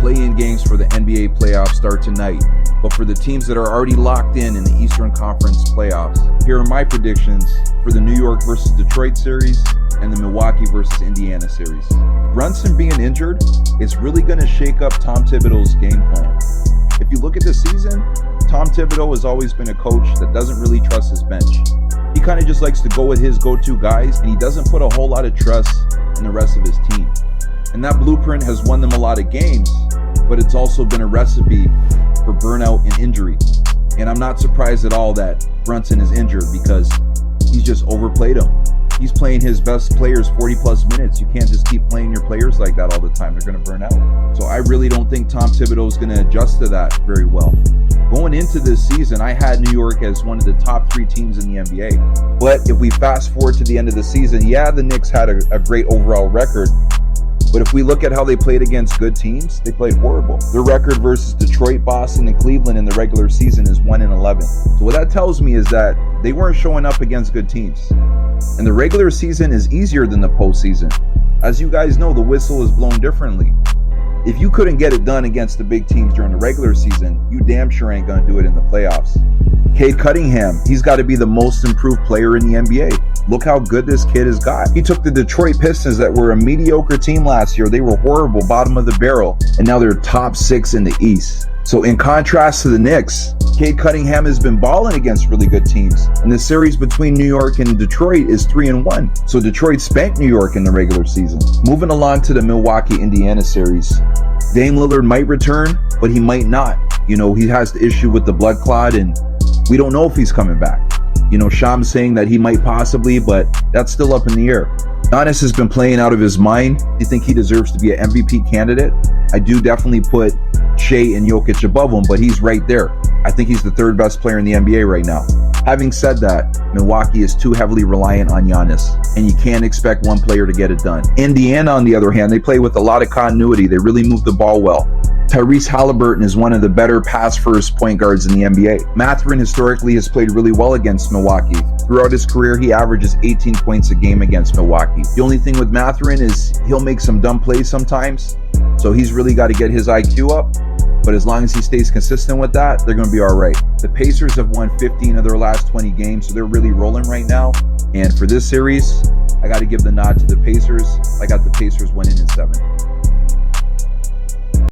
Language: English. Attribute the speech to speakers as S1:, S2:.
S1: play-in games for the NBA playoffs start tonight. But for the teams that are already locked in the Eastern Conference playoffs, here are my predictions for the New York versus Detroit series and the Milwaukee versus Indiana series. Brunson being injured is really going to shake up Tom Thibodeau's game plan. If you look at the season, Tom Thibodeau has always been a coach that doesn't really trust his bench. He kind of just likes to go with his go-to guys, and he doesn't put a whole lot of trust in the rest of his team. And that blueprint has won them a lot of games, but it's also been a recipe for burnout and injury. And I'm not surprised at all that Brunson is injured because he's just overplayed him. He's playing his best players 40 plus minutes. You can't just keep playing your players like that all the time. They're going to burn out. So I really don't think Tom Thibodeau is going to adjust to that very well. Going into this season, I had New York as one of the top 3 teams in the NBA. But if we fast forward to the end of the season, yeah, the Knicks had a great overall record. But if we look at how they played against good teams, they played horrible. Their record versus Detroit, Boston, and Cleveland in the regular season is 1-11. So what that tells me is that they weren't showing up against good teams. And the regular season is easier than the postseason. As you guys know, the whistle is blown differently. If you couldn't get it done against the big teams during the regular season, you damn sure ain't going to do it in the playoffs. Cade Cunningham, he's got to be the most improved player in the NBA. Look how good this kid has got. He took the Detroit Pistons that were a mediocre team last year. They were horrible, bottom of the barrel, and now they're top 6 in the East. So in contrast to the Knicks, Cade Cunningham has been balling against really good teams. And the series between New York and Detroit is 3-1. So Detroit spanked New York in the regular season. Moving along to the Milwaukee-Indiana series. Dame Lillard might return, but he might not. You know, he has the issue with the blood clot, and we don't know if he's coming back. You know, Sham's saying that he might possibly, but that's still up in the air. Giannis has been playing out of his mind. Do you think he deserves to be an MVP candidate? I do definitely put Shea and Jokic above him, but he's right there. I think he's the 3rd best player in the NBA right now. Having said that, Milwaukee is too heavily reliant on Giannis, and you can't expect one player to get it done. Indiana, on the other hand, they play with a lot of continuity. They really move the ball well. Tyrese Halliburton is one of the better pass-first point guards in the NBA. Mathurin historically has played really well against Milwaukee. Throughout his career, he averages 18 points a game against Milwaukee. The only thing with Mathurin is he'll make some dumb plays sometimes, so he's really got to get his IQ up. But as long as he stays consistent with that, they're going to be all right. The Pacers have won 15 of their last 20 games, so they're really rolling right now. And for this series, I got to give the nod to the Pacers. I got the Pacers winning in 7.